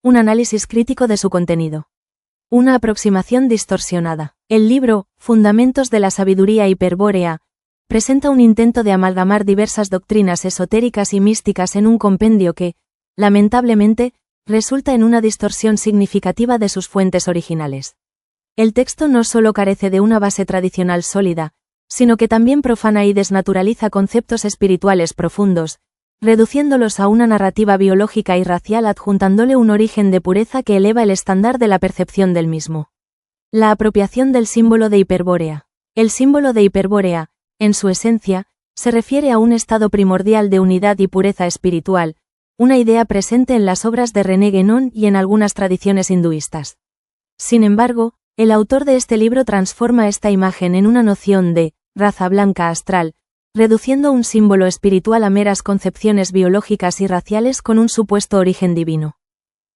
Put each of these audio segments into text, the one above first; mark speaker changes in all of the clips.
Speaker 1: un análisis crítico de su contenido. Una aproximación distorsionada. El libro, Fundamentos de la Sabiduría Hiperbórea, presenta un intento de amalgamar diversas doctrinas esotéricas y místicas en un compendio que, lamentablemente, resulta en una distorsión significativa de sus fuentes originales. El texto no solo carece de una base tradicional sólida, sino que también profana y desnaturaliza conceptos espirituales profundos, reduciéndolos a una narrativa biológica y racial adjuntándole un origen de pureza que eleva el estándar de la percepción del mismo. La apropiación del símbolo de Hiperbórea. El símbolo de Hiperbórea, en su esencia, se refiere a un estado primordial de unidad y pureza espiritual, una idea presente en las obras de René Guénon y en algunas tradiciones hinduistas. Sin embargo, el autor de este libro transforma esta imagen en una noción de raza blanca astral, reduciendo un símbolo espiritual a meras concepciones biológicas y raciales con un supuesto origen divino.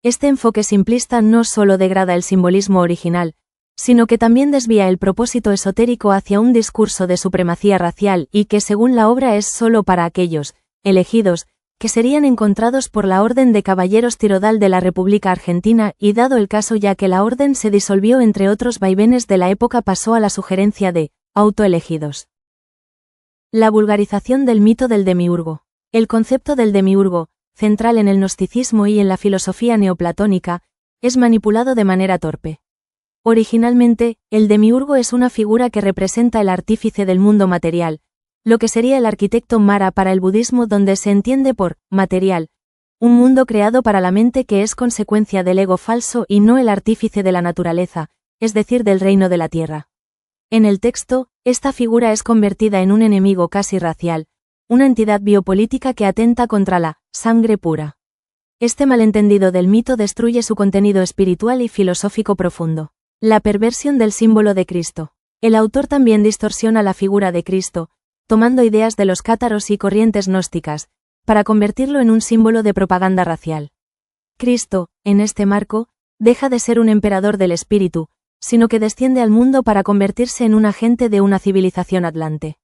Speaker 1: Este enfoque simplista no solo degrada el simbolismo original, sino que también desvía el propósito esotérico hacia un discurso de supremacía racial y que según la obra es solo para aquellos, elegidos, que serían encontrados por la Orden de Caballeros Tirodal de la República Argentina y dado el caso ya que la orden se disolvió entre otros vaivenes de la época pasó a la sugerencia de autoelegidos. La vulgarización del mito del demiurgo. El concepto del demiurgo, central en el gnosticismo y en la filosofía neoplatónica, es manipulado de manera torpe. Originalmente, el demiurgo es una figura que representa el artífice del mundo material, lo que sería el arquitecto Mara para el budismo donde se entiende por material, un mundo creado para la mente que es consecuencia del ego falso y no el artífice de la naturaleza, es decir del reino de la tierra. En el texto, esta figura es convertida en un enemigo casi racial, una entidad biopolítica que atenta contra la sangre pura. Este malentendido del mito destruye su contenido espiritual y filosófico profundo. La perversión del símbolo de Cristo. El autor también distorsiona la figura de Cristo, tomando ideas de los cátaros y corrientes gnósticas, para convertirlo en un símbolo de propaganda racial. Cristo, en este marco, deja de ser un emperador del espíritu, sino que desciende al mundo para convertirse en un agente de una civilización atlante.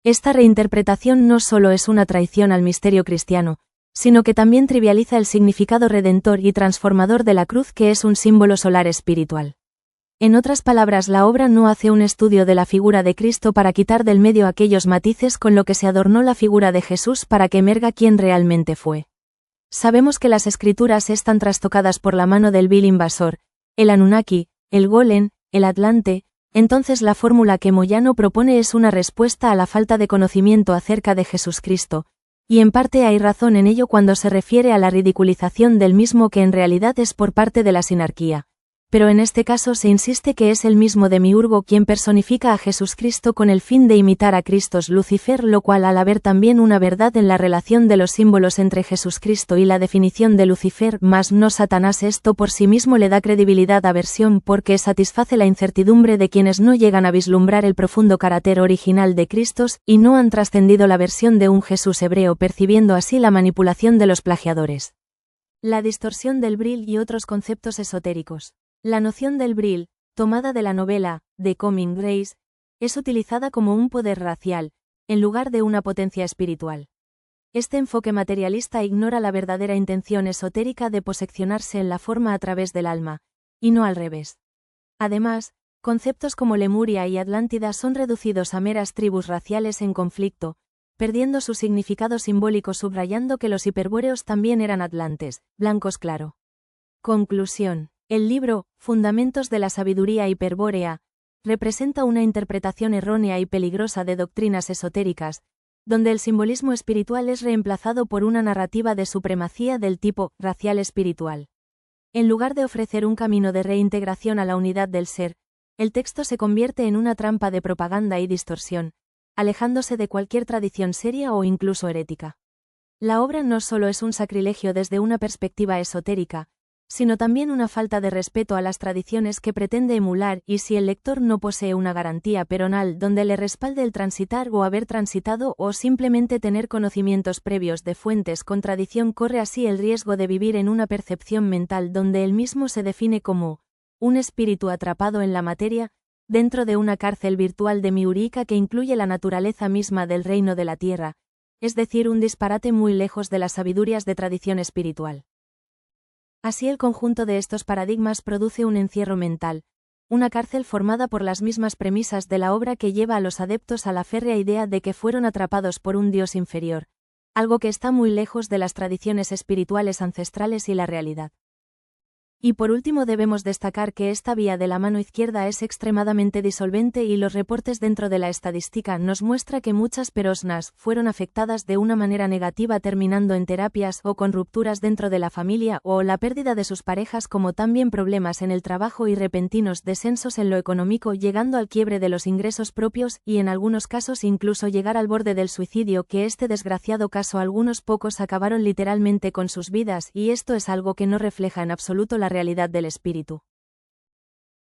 Speaker 1: Esta reinterpretación no solo es una traición al misterio cristiano, sino que también trivializa el significado redentor y transformador de la cruz que es un símbolo solar espiritual. En otras palabras, la obra no hace un estudio de la figura de Cristo para quitar del medio aquellos matices con lo que se adornó la figura de Jesús para que emerga quién realmente fue. Sabemos que las escrituras están trastocadas por la mano del vil invasor, el Anunnaki, el Golem, el Atlante, entonces la fórmula que Moyano propone es una respuesta a la falta de conocimiento acerca de Jesucristo, y en parte hay razón en ello cuando se refiere a la ridiculización del mismo que en realidad es por parte de la sinarquía. Pero en este caso se insiste que es el mismo demiurgo quien personifica a Jesucristo con el fin de imitar a Cristos Lucifer, lo cual al haber también una verdad en la relación de los símbolos entre Jesucristo y la definición de Lucifer más no Satanás, esto por sí mismo le da credibilidad a versión porque satisface la incertidumbre de quienes no llegan a vislumbrar el profundo carácter original de Cristos y no han trascendido la versión de un Jesús hebreo, percibiendo así la manipulación de los plagiadores. La distorsión del Brill y otros conceptos esotéricos. La noción del Brill, tomada de la novela The Coming Grace, es utilizada como un poder racial, en lugar de una potencia espiritual. Este enfoque materialista ignora la verdadera intención esotérica de posesionarse en la forma a través del alma, y no al revés. Además, conceptos como Lemuria y Atlántida son reducidos a meras tribus raciales en conflicto, perdiendo su significado simbólico subrayando que los hiperbóreos también eran atlantes, blancos claro. Conclusión. El libro, Fundamentos de la Sabiduría Hiperbórea, representa una interpretación errónea y peligrosa de doctrinas esotéricas, donde el simbolismo espiritual es reemplazado por una narrativa de supremacía del tipo racial espiritual. En lugar de ofrecer un camino de reintegración a la unidad del ser, el texto se convierte en una trampa de propaganda y distorsión, alejándose de cualquier tradición seria o incluso herética. La obra no solo es un sacrilegio desde una perspectiva esotérica, sino también una falta de respeto a las tradiciones que pretende emular y si el lector no posee una garantía peronal donde le respalde el transitar o haber transitado o simplemente tener conocimientos previos de fuentes con tradición corre así el riesgo de vivir en una percepción mental donde él mismo se define como un espíritu atrapado en la materia, dentro de una cárcel virtual demiúrica que incluye la naturaleza misma del reino de la tierra, es decir, un disparate muy lejos de las sabidurías de tradición espiritual. Así el conjunto de estos paradigmas produce un encierro mental, una cárcel formada por las mismas premisas de la obra que lleva a los adeptos a la férrea idea de que fueron atrapados por un Dios inferior, algo que está muy lejos de las tradiciones espirituales ancestrales y la realidad. Y por último debemos destacar que esta vía de la mano izquierda es extremadamente disolvente y los reportes dentro de la estadística nos muestra que muchas personas fueron afectadas de una manera negativa terminando en terapias o con rupturas dentro de la familia o la pérdida de sus parejas como también problemas en el trabajo y repentinos descensos en lo económico llegando al quiebre de los ingresos propios y en algunos casos incluso llegar al borde del suicidio que este desgraciado caso algunos pocos acabaron literalmente con sus vidas y esto es algo que no refleja en absoluto la realidad del espíritu.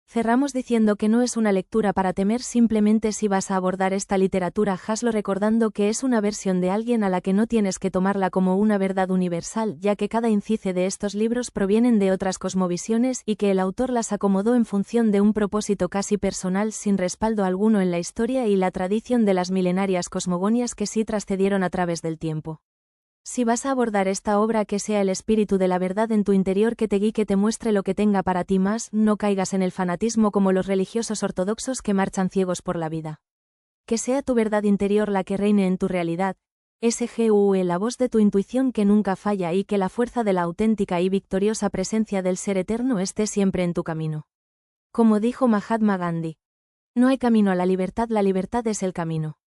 Speaker 1: Cerramos diciendo que no es una lectura para temer simplemente si vas a abordar esta literatura hazlo recordando que es una versión de alguien a la que no tienes que tomarla como una verdad universal ya que cada índice de estos libros provienen de otras cosmovisiones y que el autor las acomodó en función de un propósito casi personal sin respaldo alguno en la historia y la tradición de las milenarias cosmogonias que sí trascendieron a través del tiempo. Si vas a abordar esta obra que sea el espíritu de la verdad en tu interior que te guíe que te muestre lo que tenga para ti más, no caigas en el fanatismo como los religiosos ortodoxos que marchan ciegos por la vida. Que sea tu verdad interior la que reine en tu realidad, SGUE la voz de tu intuición que nunca falla y que la fuerza de la auténtica y victoriosa presencia del Ser Eterno esté siempre en tu camino. Como dijo Mahatma Gandhi, no hay camino a la libertad es el camino.